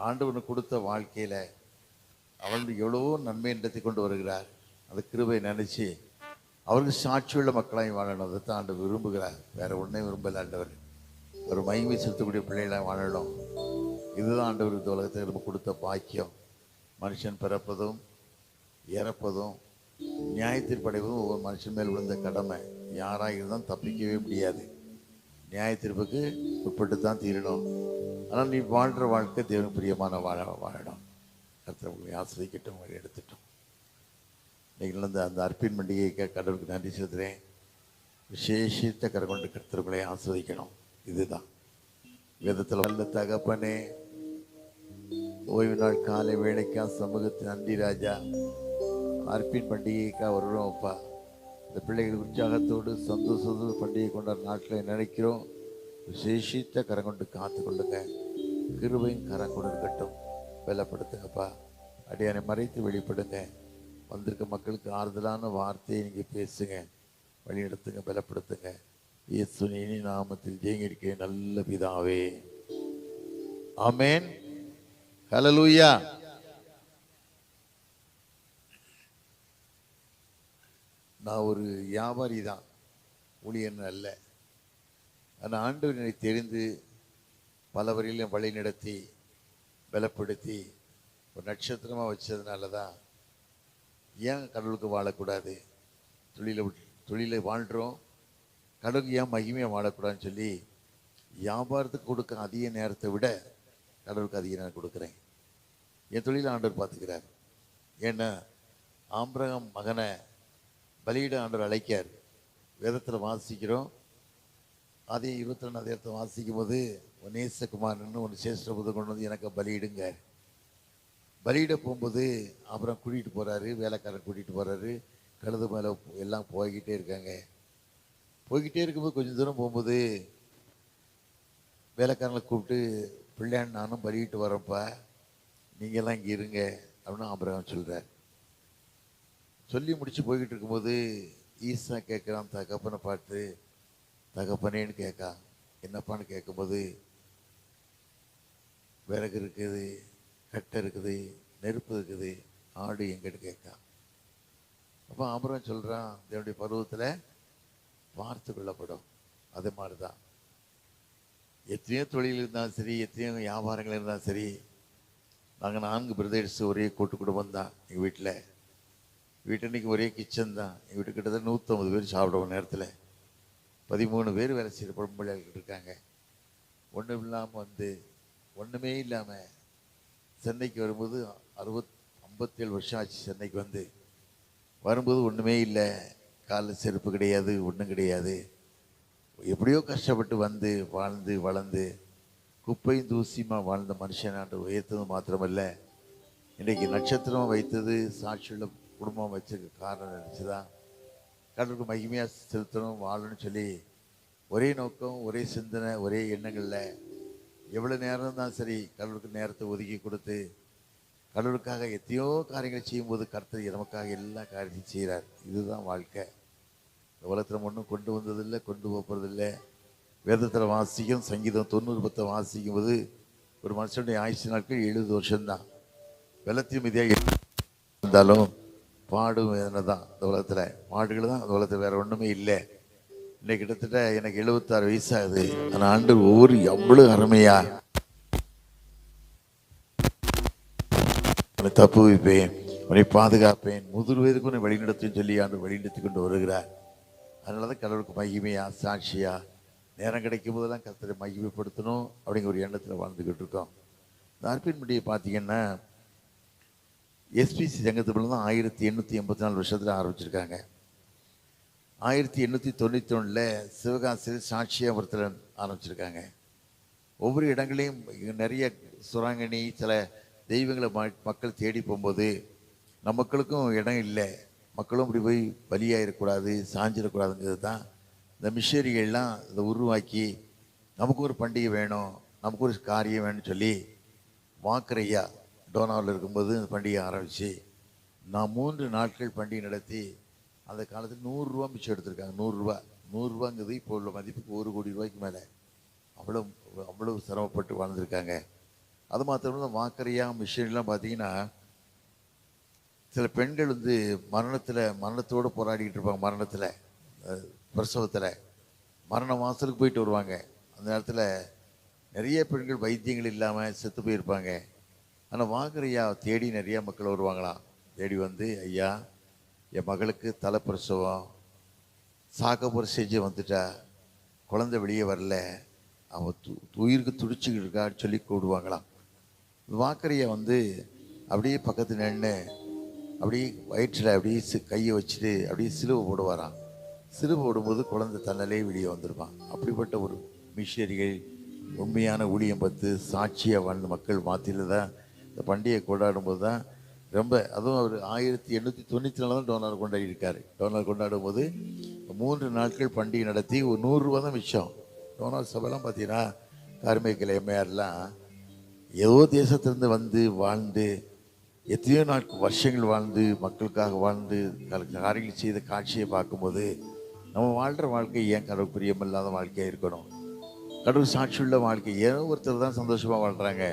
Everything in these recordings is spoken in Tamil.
ஆண்டவனுக்கு கொடுத்த வாழ்க்கையில் அவளுக்கு எவ்வளவோ நன்மை நடத்தி கொண்டு வருகிறார். அந்த கிருபை நினைச்சு அவருக்கு சாட்சியுள்ள மக்களாக வாழணும். அதை தான் ஆண்டு விரும்புகிறார். வேற ஒன்றே விரும்பல ஆண்டவர். ஒரு மகிமை செலுத்தக்கூடிய பிள்ளைகளாக வாழணும். இதுதான் ஆண்டவர் இந்த உலகத்தை நம்ம கொடுத்த பாக்கியம். மனுஷன் பிறப்பதும் இறப்பதும் நியாயத்தீர்ப்படைவதும் ஒவ்வொரு மனுஷன் மேல் விழுந்த கடமை. யாராக இருந்தாலும் தப்பிக்கவே முடியாது. நியாயத்தீர்ப்புக்கு உட்பட்டு தான் தீரணும். ஆனால் நீ வாழ்கிற வாழ்க்கை தேவனுக்கு பிரியமான வாழணும். கர்த்தர் உங்களை ஆசிரியக்கட்டும், உங்களை எடுத்துட்டோம். நீங்கள் அந்த அர்ப்பின் பண்டிகைக்கு கடவுளுக்கு நன்றி செலுத்துகிறேன். விசேஷித்த கரங்கொண்டு கர்த்தர்களை ஆஸ்வதிக்கணும். இதுதான் வேதத்தில் நல்ல தகப்பனே, ஓய்வு நாள் காலை வேலைக்கா சமூகத்தின் நன்றி ராஜா. அர்ப்பின் பண்டிகைக்கா வருகிறோம் அப்பா. இந்த பிள்ளைகள் உற்சாகத்தோடு சந்தோஷத்தோடு பண்டிகை கொண்டாட நாட்களை நினைக்கிறோம். விசேஷித்த கரங்கொண்டு காத்து கொள்ளுங்க. கிருபையும் கரங்கொண்டு இருக்கட்டும். பலப்படுத்துங்கப்பா. அடியானை மறைத்து வெளிப்படுங்க. வந்திருக்க மக்களுக்கு ஆறுதலான வார்த்தையை நீங்கள் பேசுங்க, வழி நடத்துங்க, பலப்படுத்துங்க. இயேசுவின் நாமத்தில் ஜெயங்கிருக்க நல்ல பிதாவே, ஆமேன். ஹல்லேலூயா. நான் ஒரு வியாபாரி தான், ஊழியன் அல்ல. ஆனால் ஆண்டவர் என்னை தெரிந்து பல வரையிலும் வழி நடத்தி பலப்படுத்தி ஒரு நட்சத்திரமாக வச்சதுனால தான் ஏன் கடவுளுக்கு வாழக்கூடாது, தொழிலை வாழ்கிறோம், கடவுளுக்கு ஏன் மகிமையாக வாழக்கூடாதுன்னு சொல்லி வியாபாரத்துக்கு கொடுக்க அதிக நேரத்தை விட கடவுளுக்கு அதிக நேரம் கொடுக்குறேன். என் தொழிலை ஆண்டவர் பார்த்துக்கிறார். ஏன்னா ஆபிரகாம் மகனை பலியிட ஆண்டவர் அழைக்கார். வேதத்தில் வாசிக்கிறோம். அதே 22 அதிகாரத்தை வாசிக்கும் போது நேசகுமாரன்னு ஒரு சேஷ்ட புதை கொண்டு வந்து எனக்கு பலியிடுங்க. பலியிட போகும்போது அப்புறம் கூட்டிகிட்டு போகிறாரு, வேலைக்காரன் கூட்டிகிட்டு போகிறாரு. கழுது மேலே எல்லாம் போய்கிட்டே இருக்காங்க. போய்கிட்டே இருக்கும்போது கொஞ்சம் தூரம் போகும்போது வேலைக்காரனை கூப்பிட்டு, பிள்ளையான் நானும் பலியிட்டு வரேன்ப்பா, நீங்கள்லாம் இங்கே இருங்க அப்படின்னு ஆபிரகாம் சொல்கிறார். சொல்லி முடிச்சு போய்கிட்டு இருக்கும்போது ஈசா கேட்குறான் தகப்பனை பார்த்து, தகப்பனேன்னு கேட்கா. என்னப்பான்னு கேட்கும்போது, விறகு இருக்குது, கட்டை இருக்குது, நெருப்பு இருக்குது, ஆடு எங்கிட்ட கேட்கா. அப்போ ஆபிரகாம் சொல்கிறான், என்னுடைய பருவத்தில் பார்த்து கொள்ளப்படும். அது மாதிரி தான் எத்தனையோ தொழில் இருந்தாலும் சரி, எத்தனையோ வியாபாரங்கள் இருந்தாலும் சரி, நாங்கள் 4 பிரதர்ஸ் ஒரே கூட்டு குடும்பம் தான். எங்கள் வீட்டு இன்னைக்கு ஒரே கிச்சன் தான். எங்கள் வீட்டு கிட்டத்தட்ட 150 பேர் சாப்பிடுவோம். நேரத்தில் 13 பேர் வேலை செய்கிற பொம்பளைகள் இருக்காங்க. ஒன்றும் இல்லாமல் ஒன்றுமே இல்லாமல் சென்னைக்கு வரும்போது 57 வருஷம் ஆச்சு. சென்னைக்கு வரும்போது ஒன்றுமே இல்லை, காலில் செருப்பு கிடையாது, ஒன்றும் கிடையாது. எப்படியோ கஷ்டப்பட்டு வாழ்ந்து வளர்ந்து குப்பையும் தூசியுமா வாழ்ந்த மனுஷனாண்டு உயர்த்தது மாத்திரமல்ல, இன்றைக்கு நட்சத்திரம் வைத்தது சாட்சியுள்ள குடும்பம் வச்சிருக்க காரணம் நினச்சிதான் கடவுளுக்கு மகிமையாக செலுத்தணும், வாழணும்னு சொல்லி ஒரே நோக்கம், ஒரே சிந்தனை, ஒரே எண்ணங்களில் எவ்வளோ நேரம் தான் சரி கடவுளுக்கு நேரத்தை ஒதுக்கி கொடுத்து கடவுளுக்காக எத்தனையோ காரியங்களை செய்யும்போது கர்த்தர் நமக்காக எல்லா காரியத்தையும் செய்கிறார். இதுதான் வாழ்க்கை. இந்த உலகத்தில் ஒன்றும் கொண்டு வந்ததில்லை, கொண்டு போகிறதில்லை. வேதத்தில் வாசிக்கும், சங்கீதம் 90 வாசிக்கும் போது ஒரு மனுஷனுடைய ஆயுசு நாட்கள் 70 வருஷம்தான். வெள்ளத்தையும் மிதியாக இருந்தாலும் பாடும் வேதனை தான் இந்த உலகத்தில். மாடுகள் தான் இந்த உலகத்தில், வேற ஒன்றுமே இல்லை. இன்னைக்கு கிட்டத்தட்ட எனக்கு 76 வயசாகுது. அந்த ஆண்டு ஒவ்வொரு எவ்வளவு அருமையா உன்னை தப்பு வைப்பேன், உன்னை பாதுகாப்பேன், முதிர் வயதுக்கு உன்னை வழிநடத்துன்னு சொல்லி ஆண்டு வழிநடத்தி கொண்டு வருகிறார். அதனால தான் கடவுளுக்கு மகிமையா சாட்சியா நேரம் கிடைக்கும் போதெல்லாம் கர்த்தரை மகிமைப்படுத்தணும் அப்படிங்கிற ஒரு எண்ணத்தில் வாழ்ந்துக்கிட்டு இருக்கோம். இந்த அர்ப்பின் பண்டிகை பார்த்தீங்கன்னா எஸ்பிசி சங்கத்துக்குள்ள தான் 1884 வருஷத்தில் ஆரம்பிச்சிருக்காங்க. 1891 சிவகாசியில் சாட்சியாபுரத்தில் ஆரம்பிச்சிருக்காங்க. ஒவ்வொரு இடங்களையும் நிறைய சுராங்கனி சில தெய்வங்களை மக்கள் தேடி போகும்போது நம்ம மக்களுக்கும் இடம் இல்லை, மக்களும் இப்படி போய் பலியாயிடக்கூடாது, சாஞ்சிடக்கூடாதுங்கிறது தான் இந்த மிஷனரிகள்லாம் இதை உருவாக்கி நமக்கு ஒரு பண்டிகை வேணும், நமக்கு ஒரு காரியம் வேணும்னு சொல்லி வாக்கரையா டோனாவில் இருக்கும்போது இந்த பண்டிகை ஆரம்பித்து நான் 3 நாட்கள் பண்டிகை நடத்தி அந்த காலத்தில் 100 ரூபா மிச்சம் எடுத்திருக்காங்க. 100 ரூபாங்கிறது இப்போ உள்ள மதிப்புக்கு 1 கோடி ரூபாய்க்கு மேலே. அவ்வளோ சிரமப்பட்டு வாழ்ந்துருக்காங்க. அது மாத்திரம் வாக்கரியா மிஷின்லாம் பார்த்தீங்கன்னா சில பெண்கள் வந்து மரணத்தோடு போராடிக்கிட்டு இருப்பாங்க. மரணத்தில் பிரசவத்தில் மரண வாசலுக்கு போயிட்டு வருவாங்க. அந்த நேரத்தில் நிறைய பெண்கள் வைத்தியங்கள் இல்லாமல் செத்து போயிருப்பாங்க. ஆனால் வாக்கரியா தேடி நிறைய மக்கள் வருவாங்களாம். தேடி வந்து, ஐயா என் மகளுக்கு தலை பிரசவம், சாக்க ப்ரொசீஜர் வந்துட்டா, குழந்தை வெளியே வரல, அவன் உயிருக்கு துடிச்சுக்கிட்டு இருக்கான்னு சொல்லி கூடுவாங்களாம். வாக்கரியை வந்து அப்படியே பக்கத்து நின்று அப்படியே வயிற்றில் அப்படியே கையை வச்சுட்டு அப்படியே சிலுவை போடுவாராம். சிலுவை போடும்போது குழந்தை தன்னாலே வெளியே வந்திருப்பான். அப்படிப்பட்ட ஒரு மிஷினரிகள் உண்மையான ஊழியம் பார்த்து சாட்சியாக வாழ்ந்த மக்கள் மாத்தியில் தான் இந்த பண்டிகையை கொண்டாடும்போது தான் ரொம்ப, அதுவும் அவர் 1894 தான் டோனார் கொண்டாடி இருக்கார். டோனார் கொண்டாடும் போது 3 நாட்கள் பண்டிகை நடத்தி ஒரு 100 ரூபா தான் மிச்சம். டோனார் சபைலாம் பார்த்தீங்கன்னா கார்மேக்கல் எம்ஏஆர்லாம் ஏதோ தேசத்திலிருந்து வந்து வாழ்ந்து எத்தனையோ வருஷங்கள் வாழ்ந்து மக்களுக்காக வாழ்ந்து காரியங்கள் செய்த காட்சியை பார்க்கும்போது நம்ம வாழ்கிற வாழ்க்கை ஏன் கடவுள் பிரியமில்லாத வாழ்க்கையாக இருக்கணும்? கடவுள் சாட்சியுள்ள வாழ்க்கை ஏதோ ஒருத்தர் தான் சந்தோஷமாக வாழ்கிறாங்க.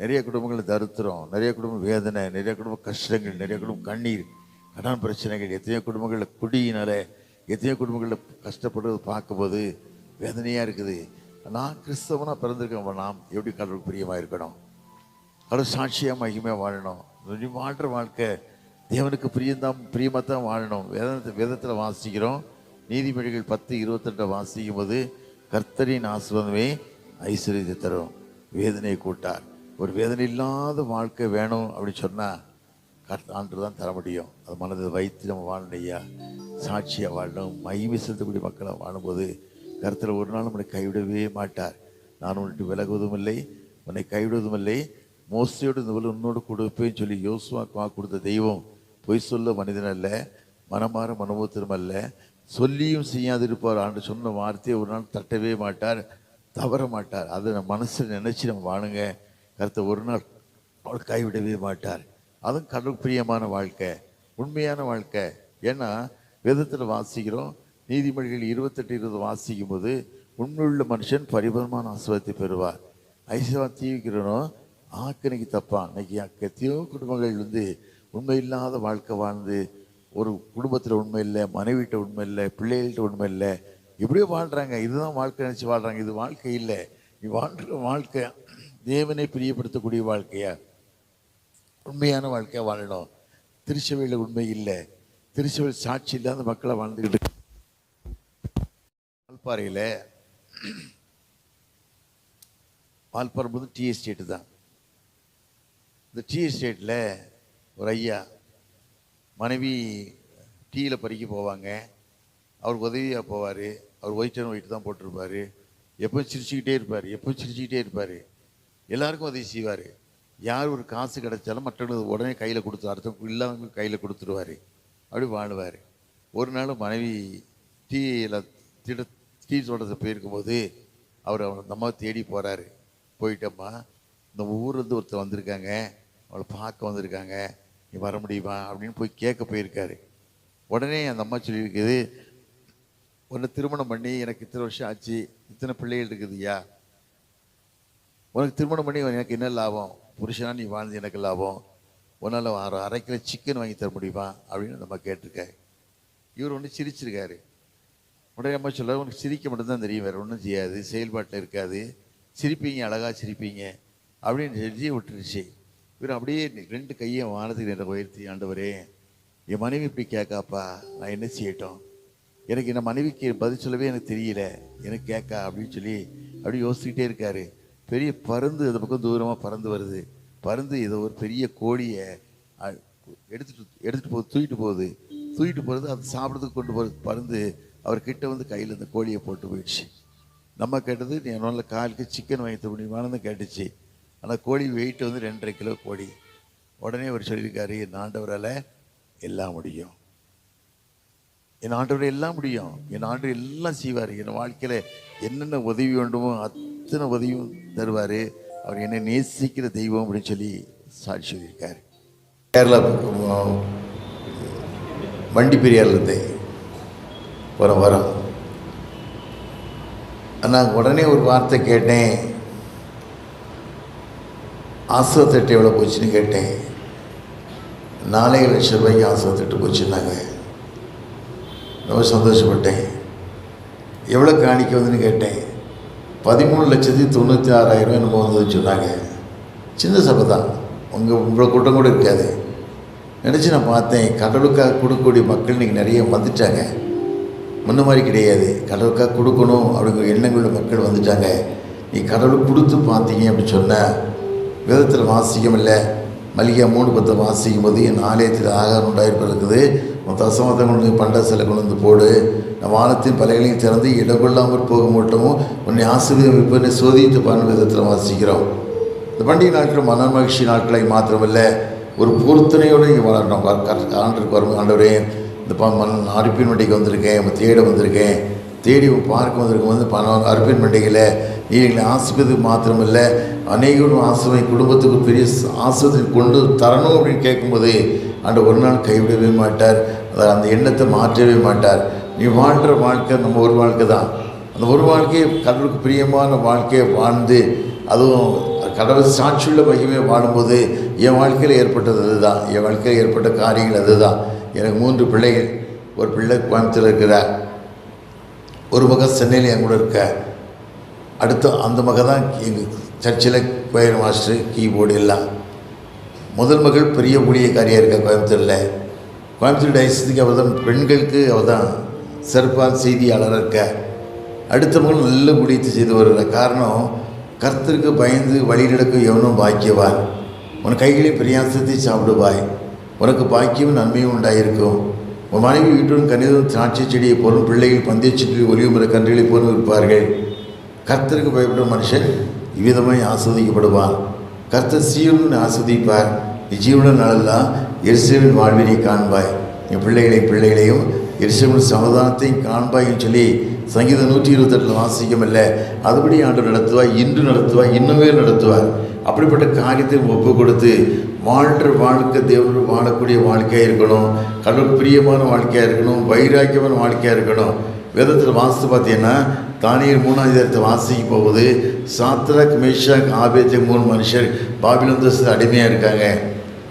நிறைய குடும்பங்கள் தரித்திரம், நிறைய குடும்பம் வேதனை, நிறைய குடும்ப கஷ்டங்கள், நிறைய குடும்பம் கண்ணீர், கடன் பிரச்சனைகள், எத்தனையோ குடும்பங்களில் குடியினால எத்தனையோ குடும்பங்களில் கஷ்டப்படுறது பார்க்கும்போது வேதனையாக இருக்குது. நான் கிறிஸ்தவனாக பிறந்திருக்கேன், நாம் எப்படி கடவுள் பிரியமாக இருக்கணும்? கடவுள் சாட்சியாக மகிமையாக வாழணும். வாழ்கிற வாழ்க்கை தேவனுக்கு பிரியமாக தான் வாழணும். வேதத்தில் வாசிக்கிறோம். நீதிமொழிகள் 10:28 வாசிக்கும் போது கர்த்தரின் ஆசீர்வாதமே ஐஸ்வர்யத்தை தரும், வேதனையை கூட்டார். ஒரு வேதனை இல்லாத வாழ்க்கை வேணும் அப்படின்னு சொன்னால் ஆண்டு தான் தர முடியும். அது மனதை வைத்து நம்ம வாழணும். ஐயா சாட்சியாக வாழணும், மகிமை செலுத்தக்கூடிய மக்களாக வாழும்போது கர்த்தர் ஒரு நாள் நம்மளை கைவிடவே மாட்டார். நான் உன்னிட்டு விலகுவதும் இல்லை, உன்னை கைவிடுவதும் இல்லை, மோசையோடு இந்த உன்னோடு கொடுப்பேன்னு சொல்லி யோசுவாக்கு வாக்கு கொடுத்த தெய்வம் பொய் சொல்ல மனிதன் அல்ல, மனமாற மனோபத்திரம் அல்ல, சொல்லியும் செய்யாதிருப்பார். ஆண்டு சொன்ன வார்த்தையை ஒரு நாள் தட்டவே மாட்டார், தவற மாட்டார். அதை நம்ம மனசில் நினச்சி நம்ம வாழுங்க. கர்த்தர் ஒரு நாள் அவள் கைவிடவே மாட்டார். அதுவும் கடவுள் பிரியமான வாழ்க்கை, உண்மையான வாழ்க்கை. ஏன்னா வேதத்தில் வாசிக்கிறோம், நீதிமொழிகள் 28:20 வாசிக்கும் போது உண்மையுள்ள மனுஷன் பரிபூரணமான ஆசீர்வாதத்தை பெறுவார். ஐஸ்வர்யம் தீவிக்கிறனும் ஆக்கணைக்கு தப்பான். இன்னைக்கு எத்தனையோ குடும்பங்கள் வந்து உண்மை இல்லாத வாழ்க்கை வாழ்ந்து, ஒரு குடும்பத்தில் உண்மை இல்லை, மனைவிட்ட உண்மை இல்லை, பிள்ளைகள்கிட்ட உண்மை இல்லை, இப்படியே வாழ்கிறாங்க. இதுதான் வாழ்க்கை நினச்சி வாழ்கிறாங்க. இது வாழ்க்கை இல்லை. நீ வாழ்கிற வாழ்க்கை தேவனை பிரியப்படுத்தக்கூடிய வாழ்க்கையா, உண்மையான வாழ்க்கையாக வாழணும். திருச்சபையில் உண்மை இல்லை, திருச்சபையில் சாட்சி இல்லாத மக்களை வாழ்ந்துக்கிட்டு வால்பாறையில் வால்பாறை போது டீ எஸ்டேட்டு தான். இந்த டீ எஸ்டேட்டில் ஒரு ஐயா மனைவி டீயில் பறிக்க போவாங்க. அவர் உதவியாக போவார். அவர் ஒயிட் அண்ட் ஒயிட் தான் போட்டிருப்பார். எப்பவும் சிரிச்சுக்கிட்டே இருப்பார். எல்லாருக்கும் உதவி செய்வார். யார் ஒரு காசு கிடைச்சாலும் மற்றவங்களுக்கு உடனே கையில் கொடுத்து, அடுத்தவங்க இல்லாதவங்களுக்கு கையில் கொடுத்துருவார். அப்படி வாழுவார். ஒரு நாள் மனைவி டீ தோட்டத்தை போயிருக்கும்போது அவர் அந்த அம்மாவை தேடி போகிறாரு. போயிட்டம்மா, இந்த ஊர்லேருந்து ஒருத்தர் வந்திருக்காங்க, அவளை பார்க்க வந்திருக்காங்க, நீ வர முடியுமா அப்படின்னு போய் கேட்க போயிருக்காரு. உடனே அந்த அம்மா சொல்லியிருக்குது, உன்னை திருமணம் பண்ணி எனக்கு இத்தனை வருஷம் ஆச்சு, இத்தனை பிள்ளைகள் இருக்குதுயா, உனக்கு திருமணம் பண்ணி எனக்கு என்ன லாபம்? புருஷனா நீ வாழ்ந்து எனக்கு லாபம், உன்னால் 1/2 கிலோ சிக்கன் வாங்கி தர முடியுமா அப்படின்னு நம்ம கேட்டிருக்காரு. இவர் ஒன்று சிரிச்சிருக்காரு. உடனே அம்மா சொல்ல, உனக்கு சிரிக்க மட்டும்தான் தெரியும், வேறு ஒன்றும் செய்யாது, செயல்பாட்டில் இருக்காது, சிரிப்பீங்க, அழகாக சிரிப்பீங்க அப்படின்னு சொல்லி விட்டுருச்சு. இவர் அப்படியே 2 கையை வானத்துக்கு நேரம் உயர்த்தி, ஆண்டவரே என் மனைவி இப்படி கேட்காப்பா, நான் என்ன செய்யட்டும்? எனக்கு என் மனைவிக்கு பதில் சொல்லவே எனக்கு தெரியல, எனக்கு கேட்கா அப்படின்னு சொல்லி அப்படி யோசிச்சுக்கிட்டே இருக்காரு. பெரிய பருந்து அந்த பக்கம் தூரமாக பறந்து வருது. பருந்து ஏதோ ஒரு பெரிய கோழியை எடுத்துகிட்டு போகுது, தூக்கிட்டு போகிறது, அது சாப்பிட்றதுக்கு கொண்டு போகிறது. பருந்து அவர் கிட்ட வந்து கையில் இந்த கோழியை போட்டு போயிடுச்சு. நம்ம கேட்டது, நீ நல்ல காலுக்கு சிக்கன் வாங்கி தர முடியுமான்னு கேட்டுச்சு. ஆனால் கோழி வெயிட் வந்து 2.5 கிலோ கோழி. உடனே அவர் சொல்லியிருக்காரு, என் ஆண்டவரால் எல்லாம் முடியும், என் ஆண்டவர் எல்லாம் முடியும், என் ஆண்டவர் எல்லாம் செய்வார், என் வாழ்க்கையில் என்னென்ன உதவி வேண்டுமோ அத்தனை உதவியும் தருவார், அவர் என்னை நேசிக்கிற தெய்வம் அப்படின்னு சொல்லி சாட்சி சொல்லியிருக்காரு. கேரளா வண்டி பெரியார்லேருந்து வரோம். நான் உடனே ஒரு வார்த்தை கேட்டேன், ஆசிரியத்திட்டு எவ்வளோ போச்சுன்னு கேட்டேன். 4 லட்சம் ரூபாய்க்கு ஆசிரியத்திட்டு போச்சுன்னாங்க. ரொம்ப சந்தோஷப்பட்டேன். எவ்வளோ காணிக்க வந்துன்னு கேட்டேன். 13,96,000 என்னமோ வந்ததுன்னு சொன்னாங்க. சின்ன சபை தான், உங்களை கூட்டம் கூட இருக்காது. நினச்சி நான் பார்த்தேன், கடவுளுக்காக கொடுக்கக்கூடிய மக்கள் இன்றைக்கி நிறைய வந்துட்டாங்க. முன்ன மாதிரி கிடையாது. கடவுளுக்காக கொடுக்கணும் அப்படிங்கிற எண்ணங்களுள்ள மக்கள் வந்துட்டாங்க. நீ கடவுளுக்கு கொடுத்து பார்த்தீங்க அப்படின்னு சொன்னால் வேதத்தில் வாசிக்கம் இல்லை. மல்லிகா 3:10 வாசிக்கும் போது என் ஆலயத்தில் ஆகாரம் உண்டாயிருப்பது இருக்குது, தசமத்தை கொண்டு வந்து பண்ட சிலை கொண்டு வந்து போடு, நான் வானத்தின் பலைகளையும் திறந்து இடங்கொள்ளாமல் போக மாட்டோமோ உன்னை ஆசீர்வாதம் இப்போ சோதித்து பண்ண விதத்தில் வாசிக்கிறோம். இந்த பண்டிகை நாட்கள் மன மகிழ்ச்சி நாட்களை மாத்திரமில்லை, ஒரு பொருத்தனையோடு இங்கே வளரணும். ஆண்டுக்கு வரும் ஆண்டவரே, இந்த அறுப்பின் பண்டிகை வந்திருக்கேன், தேட வந்திருக்கேன், தேடி பார்க்க வந்திருக்கேன். வந்து அறுப்பின் பண்டிகையில் நீ எங்களை ஆசிர்வதி மாத்திரமில்லை, அநேகரும் ஆசிர்வை குடும்பத்துக்கு பெரிய ஆசிர்வத்தை கொண்டு தரணும் அப்படின்னு கேட்கும்போது ஆண்டு ஒரு நாள் கைவிடவே மாட்டார். அந்த எண்ணத்தை மாற்றவே மாட்டார். நீ வாழ்கிற வாழ்க்கை நம்ம ஒரு வாழ்க்கை தான். அந்த ஒரு வாழ்க்கையை கடவுளுக்கு பிரியமான வாழ்க்கையை வாழ்ந்து, அதுவும் கடவுள் சாட்சியுள்ள மகிமையை வாழும்போது என் வாழ்க்கையில் ஏற்பட்டது அதுதான். என் வாழ்க்கையில் ஏற்பட்ட காரியங்கள் அதுதான். எனக்கு 3 பிள்ளைகள். ஒரு பிள்ளை கோயம்புத்தூர் இருக்கிறார், ஒரு மகன் சென்னையில் என் கூட இருக்க, அடுத்த அந்த மகன் தான் எங்கள் சர்ச்சில் கொயர் மாஸ்டர், கீபோர்டு எல்லாம். முதல் மகள் பெரிய ஊழியக்காரியாக இருக்கா கோயம்புத்தூரில். கோயம்புத்தூர் டைசஸுக்கு அவள் தான், பெண்களுக்கு அவள் தான் சிறப்பான செய்தியாளராக இருக்க. அடுத்த மகள் நல்ல ஊழியத்தை செய்து வருகிற. காரணம், கர்த்தருக்கு பயந்து வழி நடக்கும் எவனும் பாக்கியவான், உன் கைகளில் பிரியாசத்தை சாப்பிடுவாய், உனக்கு பாக்கியம் நன்மையும் உண்டாயிருக்கும். உன் மனைவி வீட்டுடன் கணிதம் திராட்சை செடியை போலும், பிள்ளைகள் பந்தயச்செடி ஒலிவுமுறை கன்றுகளை போலும் இருப்பார்கள். கர்த்தருக்கு பயப்படும் மனுஷன் இவ்விதமாய் ஆஸ்வதிக்கப்படுவான். கர்த்தர் சீயோனை ஆஸ்வதிப்பார். ஜீவன நாளெல்லாம் எருசலேமின் வாழ்வினை காண்பாய். என் பிள்ளைகளையும் எருசலேமின் சமாதானத்தையும் காண்பாய்ன்னு சொல்லி சங்கீதம் 128 வாசிக்கம் இல்லை. அதுபடி ஆண்டவர் நடத்துவார், இன்று நடத்துவார், இன்னுமே நடத்துவார். அப்படிப்பட்ட காரியத்தை ஒப்பு கொடுத்து வாழ்கிற வாழ்க்கை தேவனோடு வாழக்கூடிய வாழ்க்கையாக இருக்கணும். கடவுள் பிரியமான வாழ்க்கையாக இருக்கணும். வைராக்கியமான வாழ்க்கையாக இருக்கணும். வேதத்தில் வாசித்து பார்த்தீங்கன்னா தானியேல் 3ஆம் அதிகாரத்தை வாசிக்க போகுது. சாத்ராக், மேஷாக், ஆபேத்நேகோ 3 மனுஷர் பாபிலோன் தேசத்தில் அடிமையாக இருக்காங்க.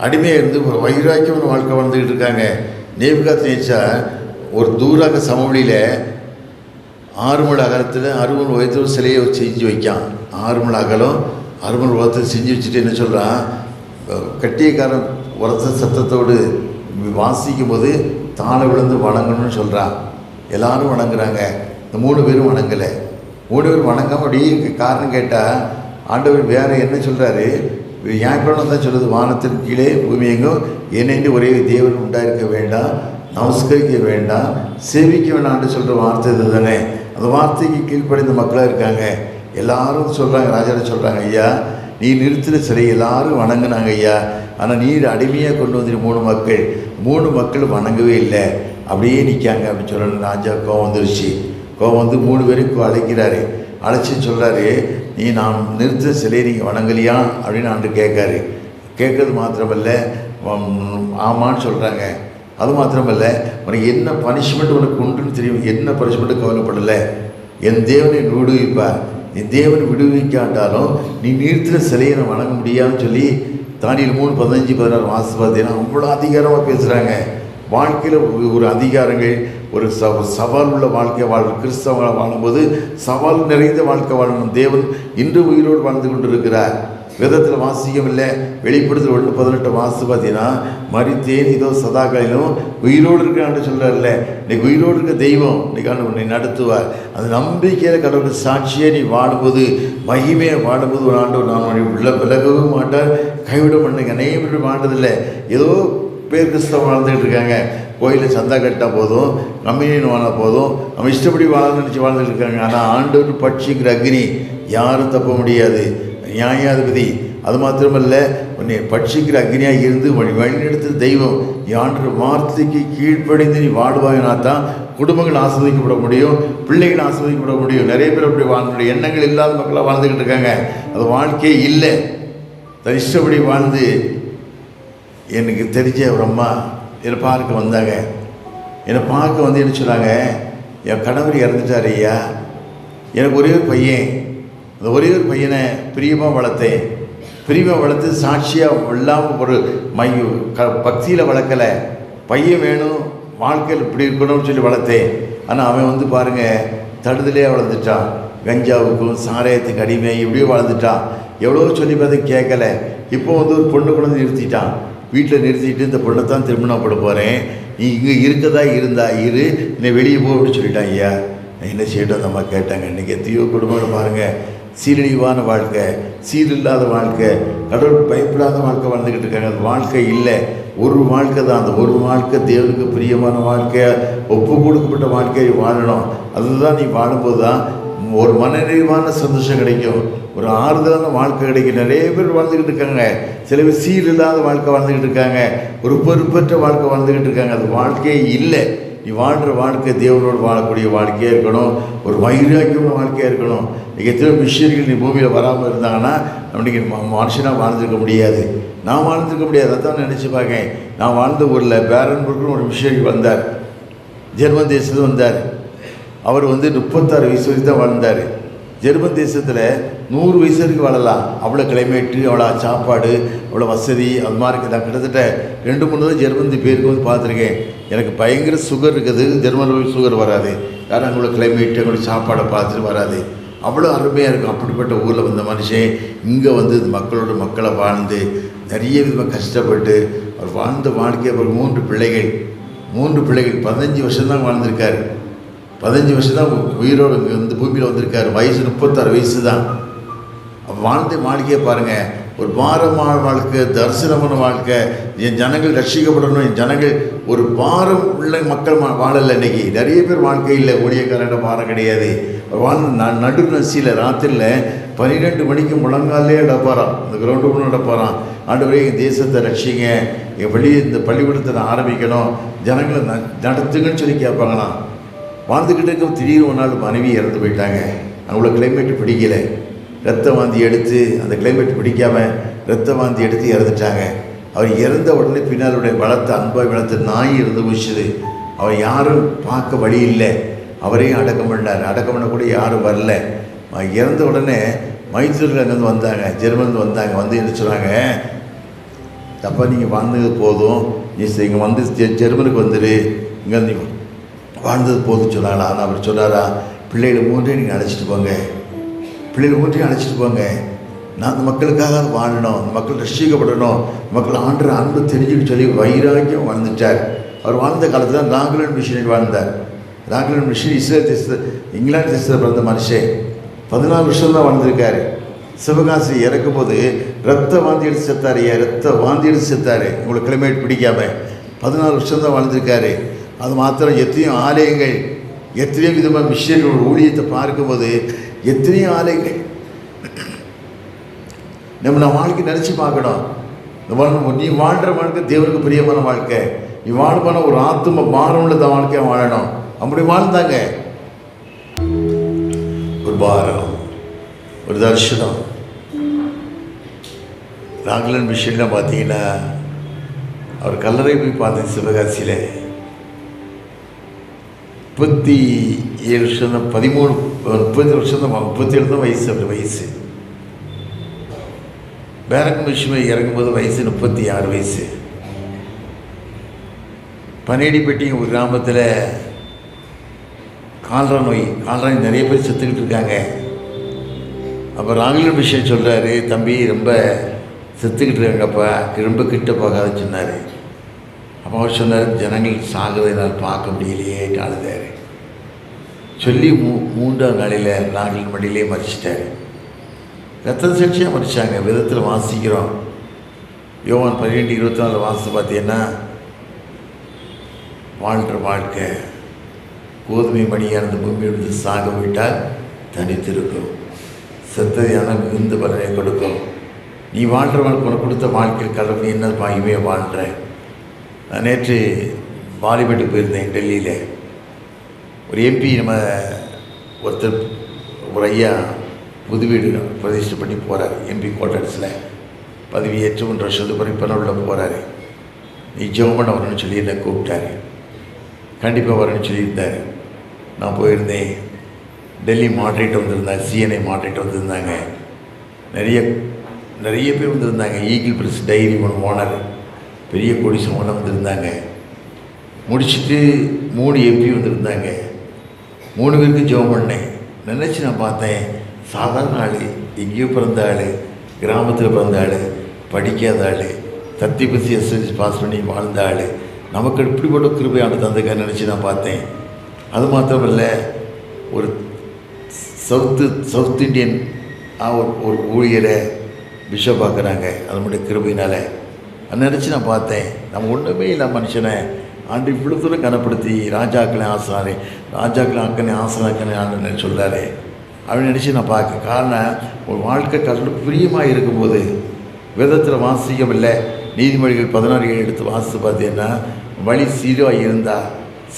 அடிமையாக இருந்து ஒரு வைராக்கியமான வாழ்க்கை வாழ்ந்துக்கிட்டு இருக்காங்க. நேபுகாத்நேச்சார் ஒரு தூராக சமவெளியில் 6 முழ அகலத்தில் 60 உயரத்தில் சிலையை செஞ்சு வைக்கான். 6 முழ அகலம் 60 உயரத்தில் செஞ்சு வச்சுட்டு என்ன சொல்கிறான், கட்டியக்காரன் உரத்த சத்தத்தோடு வாசிக்கும் போது தாழ விழுந்து வணங்கணும்னு சொல்கிறான். எல்லாரும் வணங்குறாங்க. இந்த 3 பேரும் வணங்கலை. 3 பேர் வணங்காமல் அப்படியே காரணம் கேட்டால் ஆண்டவர் வேறு என்ன சொல்கிறாரு, ஞாயிற்றுக்கிழமை தான் சொல்லுது, வானத்தின் கீழே பூமி எங்கும் என்னென்று ஒரே தேவன் உண்டாயிருக்க வேண்டாம், நமஸ்கரிக்க வேண்டாம், சேவிக்க வேண்டாம்னு சொல்கிற வார்த்தை இது தானே. அந்த வார்த்தைக்கு கீழ்ப்படைந்த மக்களாக இருக்காங்க. எல்லாரும் சொல்கிறாங்க, ராஜாட்ட சொல்கிறாங்க, ஐயா நீ நிறுத்தின சிலை எல்லாரும் வணங்குனாங்க ஐயா, ஆனால் நீர் அடிமையாக கொண்டு வந்துட்டு 3 மக்கள் வணங்கவே இல்லை, அப்படியே நிற்காங்க அப்படின்னு சொல்கிறாங்க. ராஜா கோவம் வந்துருச்சு. கோவம் வந்து 3 பேரும் அழைக்கிறாரு. அழைச்சி சொல்கிறாரு, நீ நான் நிறுத்த சிலையை நீங்கள் வணங்கலையா அப்படின்னு ஆண்டு கேட்காரு. கேட்கறது மாத்திரமல்ல, ஆமான்னு சொல்கிறாங்க. அது மாத்திரமல்ல, உனக்கு என்ன பனிஷ்மெண்ட் உனக்கு உண்டுன்னு தெரியும், என்ன பனிஷ்மெண்ட்டு கவலைப்படலை, என் தேவனை விடுவிப்பார், என் தேவனை விடுவிக்காட்டாலும் நீ நிறுத்தின சிலையை நான் வணங்க முடியாதுன்னு சொல்லி தானியேல் 3:15-16 வாசி பார்த்தீங்கன்னா அவ்வளோ அதிகாரமாக பேசுகிறாங்க. வாழ்க்கையில் ஒரு அதிகாரங்கள், ஒரு சவால் உள்ள வாழ்க்கை கிறிஸ்தவ வாழும்போது சவால் நிறைந்த வாழ்க்கை வாழணும். தேவன் இன்று உயிரோடு வாழ்ந்து கொண்டு இருக்கிறார். வேதத்தில் வாசிக்கம் இல்லை. வெளிப்படுத்தல் 1:18 வாசி பார்த்தீங்கன்னா மரித்தேன் இதோ சதாகாலிலும் உயிரோடு இருக்கான்னு சொல்கிறார்ல. இன்னைக்கு உயிரோடு இருக்க தெய்வம் இன்னைக்கு உன்னை நடத்துவார். அந்த நம்பிக்கையில் கடவுளுக்கு சாட்சியை நீ வாழும்போது, மகிமையை வாழும்போது ஒரு ஆண்டு நான் விலகவும் மாட்டார், கைவிட மாட்டேங்க. அனைவரும் வாழ்ந்ததில்லை. ஏதோ பேர் கிறிஸ்தவம் வாழ்ந்துக்கிட்டு இருக்காங்க. கோயிலில் சந்தா கட்டால் போதும், கம்யூனியன் வாழ போதும், நம்ம இஷ்டப்படி வாழணும்னு நினச்சி வாழ்ந்துட்டு இருக்காங்க. ஆனால் ஆண்டவர் பட்சிக்கிற அக்னி யாரும் தப்ப முடியாது. நியாயாதிபதி அது மாத்திரமல்ல, உன்னை பட்சிக்கிற அக்னியாக இருந்து வழிநடத்துகிற தெய்வம். ஆண்டு வார்த்தைக்கு கீழ்ப்படிந்து நீ வாழ்வாயினா தான் குடும்பங்கள் ஆஸ்வதிக்கப்பட முடியும், பிள்ளைகள் ஆஸ்வதிக்கப்பட முடியும். நிறைய பேர் அப்படி வாழ்ந்துடைய எண்ணங்கள் இல்லாத மக்களாக வாழ்ந்துக்கிட்டு இருக்காங்க. அது வாழ்க்கையே இல்லை. தன் இஷ்டப்படி வாழ்ந்து எனக்கு தெரிஞ்ச ஒரு அம்மா என்னை பார்க்க வந்தாங்க. என்னை பார்க்க வந்து என்ன சொன்னாங்க, என் கணவர் இறந்துட்டார் ஐயா, எனக்கு ஒரே ஒரு பையன், அந்த ஒரே ஒரு பையனை பிரியமாக வளர்த்தேன், பிரிவை வளர்த்து சாட்சியாக இல்லாமல் ஒரு பக்தியில் வளர்க்கலை. பையன் வேணும், வாழ்க்கையில் இப்படி இருக்கணும்னு சொல்லி வளர்த்தேன். ஆனால் அவன் வந்து பாருங்கள் தடுதலே வளர்ந்துட்டான். கஞ்சாவுக்கும் சாராயத்துக்கு அடிமை இப்படியோ வளர்ந்துட்டான். எவ்வளோ சொல்லி பார்த்து கேட்கல. இப்போ வந்து ஒரு பொண்ணு கூட நிறுத்திட்டான். வீட்டில் நிறுத்திட்டு இந்த பொண்ணை தான் திருமணம் பண்ண போகிறேன், நீ இங்கே இருக்கதா இருந்தா இரு, என்னை வெளியே போ அப்படின்னு சொல்லிட்டான். ஐயா என்ன செய்யட்டும் அந்த அம்மா கேட்டாங்க. இன்றைக்கி எத்தையோ குடும்பம் பாருங்கள், சீரழிவான வாழ்க்கை, சீரில்லாத வாழ்க்கை, கடவுள் பயப்படாத வாழ்க்கை வாழ்ந்துக்கிட்டு இருக்காங்க. அது வாழ்க்கை இல்லை, ஒரு வாழ்க்கை தான். அந்த ஒரு வாழ்க்கை தேவனுக்கு பிரியமான வாழ்க்கையை, ஒப்பு கொடுக்கப்பட்ட வாழ்க்கையை வாழணும். அதுதான் நீ வாழும்போது தான் ஒரு மனநிறைவான சந்தோஷம் கிடைக்கும், ஒரு ஆறுதலான வாழ்க்கை கிடைக்கும். நிறைய பேர் வாழ்ந்துக்கிட்டு இருக்காங்க. சில பேர் சீர் இல்லாத வாழ்க்கை வாழ்ந்துக்கிட்டு இருக்காங்க, ஒரு பொறுப்பற்ற வாழ்க்கை வாழ்ந்துக்கிட்டு இருக்காங்க. அது வாழ்க்கையே இல்லை. நீ வாழ்கிற வாழ்க்கை தேவனோடு வாழக்கூடிய வாழ்க்கையாக இருக்கணும், ஒரு வைராக்கியமான வாழ்க்கையாக இருக்கணும். இன்றைக்கி எத்தனை மிஷினரிகள் நீ பூமியில் வராமல் இருந்தாங்கன்னா இன்றைக்கி மனுஷனாக வாழ்ந்துருக்க முடியாது, நான் வாழ்ந்துருக்க முடியாது. அதான் நினச்சி பார்க்கேன். நான் வாழ்ந்த ஊரில் பேரன்புக்குன்னு ஒரு மிஷினரி வந்தார், ஜெர்மன் தேசத்தில் வந்தார். அவர் வந்து 36 வயசு வரைக்கும் தான் வாழ்ந்தார். ஜெர்மன் தேசத்தில் 100 வயசு வரைக்கும் வாழலாம். அவ்வளோ கிளைமேட்டு, அவ்வளோ சாப்பாடு, அவ்வளோ வசதி, அது மாதிரி நான் கிட்டத்தட்ட 2-3 தான் ஜெர்மன் பேருக்கு வந்து பார்த்துருக்கேன். எனக்கு பயங்கர சுகர் இருக்குது, ஜெர்மனில் சுகர் வராது. யாரும் அங்கே கிளைமேட்டு, அங்கே சாப்பாடை பார்த்துட்டு வராது. அவ்வளோ அருமையாக இருக்கும். அப்படிப்பட்ட ஊரில் வந்த மனுஷன் இங்கே வந்து மக்களோட மக்களை வாழ்ந்து நிறைய விதமாக கஷ்டப்பட்டு அவர் வாழ்ந்த வாழ்க்கை. அவர் 3 பிள்ளைகள் 15 வருஷம்தான் வாழ்ந்திருக்காரு. 15 வருஷம் தான் உயிரோடு இந்த பூமியில் வந்திருக்காரு. வயசு 36 வயசு தான். வாழ்ந்த வாழ்க்கையை பாருங்கள், ஒரு பாரமான வாழ்க்கை, தரிசனமான வாழ்க்கை. என் ஜனங்கள் ரட்சிக்கப்படணும், என் ஜனங்கள் ஒரு பாரம் உள்ள மக்கள் வாழலை. இன்றைக்கி நிறைய பேர் வாழ்க்கையில் ஊழியக்காரன பாரம் கிடையாது. வாழ்ந்த நடுநசியில் ராத்திரியில் 12 மணிக்கு முழங்காலே நடப்பாராம், இந்த கிரவுண்டு நடப்பாராம். ஆண்டவரே எங்கள் தேசத்தை ரட்சிங்க, என் இந்த பள்ளிக்கூடத்தை ஆரம்பிக்கணும், ஜனங்களை நடத்துங்கன்னு சொல்லி கேட்பாங்களாம். வாழ்ந்துக்கிட்டு இருக்க திடீர்னு ஒரு நாள் மனைவி இறந்து போயிட்டாங்க. அவங்கள கிளைமேட்டு பிடிக்கலை, ரத்த வாந்தி எடுத்து, அந்த கிளைமேட் பிடிக்காமல் ரத்த வாந்தி எடுத்து இறந்துட்டாங்க. அவர் இறந்த உடனே பின்னாலுடைய வளர்த்த அன்பாய் வளர்த்த நாய் இருந்து போச்சுது. அவர் யாரும் பார்க்க வழி இல்லை. அவரையும் அடக்கம் பண்ணார். அடக்கம் பண்ண கூட யாரும் வரல. இறந்த உடனே மைசூரில் அங்கேருந்து வந்தாங்க, ஜெர்மனில் வந்தாங்க. வந்து என்ன சொல்கிறாங்க, தப்பா நீங்கள் வாழ்ந்தது போதும், நீ இங்கே வந்து ஜெர்மனுக்கு வந்துடு, இங்கே வந்து வாழ்ந்தது போதும் சொன்னாங்களா. ஆனால் அவர் சொன்னாரா, பிள்ளைகளை 3 நீங்கள் அழைச்சிட்டு போங்க, பிள்ளைகளை 3 அழைச்சிட்டு போங்க. நான் அந்த மக்களுக்காக வாழணும், அந்த மக்கள் ரசிக்கப்படணும், மக்கள் ஆண்டு அன்பு தெரிஞ்சுன்னு சொல்லி வைராக்கியம் வாழ்ந்துட்டார். அவர் வாழ்ந்த காலத்தில் தான் ராகுலன் மிஷினரி வாழ்ந்தார். ராகுலன் மிஷினரி இஸ்ரேல் தேசத்தில், இங்கிலாந்து தேசத்தில் பிறந்த மனுஷன் 14 வருஷம் தான் வாழ்ந்திருக்காரு. சிவகாசி இறக்கும்போது ரத்த வாந்தி எடுத்து செத்தார். ரத்த வாந்தி எடுத்து செத்தார். உங்களுக்கு கிளைமேட் பிடிக்காமல் 14 வருஷம் தான் வாழ்ந்திருக்காரு. அது மாத்திரம் எத்தனையோ ஆலயங்கள், எத்தனையோ விதமாக மிஷினரியோட ஊழியத்தை பார்க்கும்போது எத்தனையோ ஆலயங்கள் நம்ம வாழ்க்கை நினச்சி பார்க்கணும். நீ வாழ்கிற வாழ்க்கை தேவனுக்கு பிரியமான வாழ்க்கை. நீ வாழ்வான ஒரு ஆத்தும பாரம் உள்ள வாழ்க்கையை வாழணும். அப்படி வாழ்ந்தாங்க. ஒரு பாரம், ஒரு தரிசனம். ராகுலன் மிஷன்லாம் பார்த்தீங்கன்னா அவர் கல்லறை போய் பார்த்தேன் சிவகாசியில். 37 வருஷம் தான், 30 வருஷம் தான், 37 தான் வயசு. அப்படி வயசு பேரக் மிஷினை இறங்கும்போது வயசு 36 வயசு. பனேடிப்பட்டி ஒரு கிராமத்தில் கால்ரா நோய் நிறைய பேர் செத்துக்கிட்டு இருக்காங்க. அப்போ ராகுலன் மிஷன் சொல்கிறாரு, தம்பி ரொம்ப செத்துக்கிட்டு இருக்காங்கப்பா, ரொம்ப கிட்ட போகாதுன்னு சொன்னார். அப்போ அவர் சொன்னார், ஜனங்கள் சாகுவதை என்னால் பார்க்க முடியலையே அழுதார். சொல்லி 3ஆம் நாளையில் ராகுலன் மடியிலே மறிச்சிட்டார். ரத்த சாட்சியாக மறிச்சாங்க. விதத்தில் வாசிக்கிறோம். யோவான் 12:24 வாசித்து பார்த்தீங்கன்னா, வாழ்கிற வாழ்க்கை கோதுமை மணியாக அந்த பூமியிலிருந்து சாக விட்டால் தனித்திருக்கும், செத்ததையான மிகுந்த பலனை கொடுக்கும். நீ வாழ்கிற வாழ்க்கை, உனக்கு கொடுத்த வாழ்க்கையில் கடவுள் என்ன மகிமையை வாழ்கிறேன். நான் நேற்று பாலிவுட்டுக்கு போயிருந்தேன். டெல்லியில் ஒரு எம்பி நம்ம ஒருத்தர், ஒரு ஐயா புது வீடு பிரதிஷ்டை பண்ணி போகிறார். எம்பி குவார்ட்டர்ஸில் பதவியேற்று 1 வருஷத்துக்கு பிறகு உள்ள போகிறாரு. நீ ஜெபம் பண்ண வரணும்னு சொல்லி என்னை கூப்பிட்டாரு. கண்டிப்பாக வரணும்னு சொல்லியிருந்தார். நான் போயிருந்தேன். டெல்லி மாட்ரேட் வந்திருந்தாங்க, சிஎன்ஐ மாட்ரேட் வந்திருந்தாங்க. நிறைய நிறைய பேர் வந்திருந்தாங்க. ஈகிள் பிரஸ் டைரி ஓனர் பெரிய கோடீஸ்வரன் வந்திருந்தாங்க. முடிச்சுட்டு 3 எம்பி வந்திருந்தாங்க. 3 பேருக்கு ஜெபம் பண்ணேன். நினச்சி நான் பார்த்தேன், சாதாரண ஆள், எங்கேயோ பிறந்த ஆள், கிராமத்தில் பிறந்த ஆள், படிக்காத ஆள், தத்தி பசி எஸ்எல்சி பாஸ் பண்ணி வாழ்ந்த ஆள், நமக்கு இப்படிப்பட்ட கிருபை ஆண்டு தந்துக்க நினச்சி நான் பார்த்தேன். அது மாத்திரமல்ல, ஒரு சவுத் இண்டியன் ஒரு ஊழியரை பிஷப் பார்க்குறாங்க. அது மட்டும் கிருபையினால் அதை நினச்சி நான் பார்த்தேன். நம்ம ஒன்றுமே இல்லை மனுஷனை ஆண்டு இவ்வளோ தூரம் கனப்படுத்தி ராஜாக்களை ஆசனாரே, ராஜாக்களை அக்கனை ஆசனாக்கனை ஆண்டு சொல்கிறாரு அப்படின்னு நினச்சி நான் பார்க்க. காரணம், ஒரு வாழ்க்கை கடவுள் பிரியமாக இருக்கும்போது வேதத்தில் வாசிக்கம் இல்லை. நீதிமொழிகள் 16:7 எடுத்து வாசித்து பார்த்தீங்கன்னா, வழி சீராக இருந்தால்,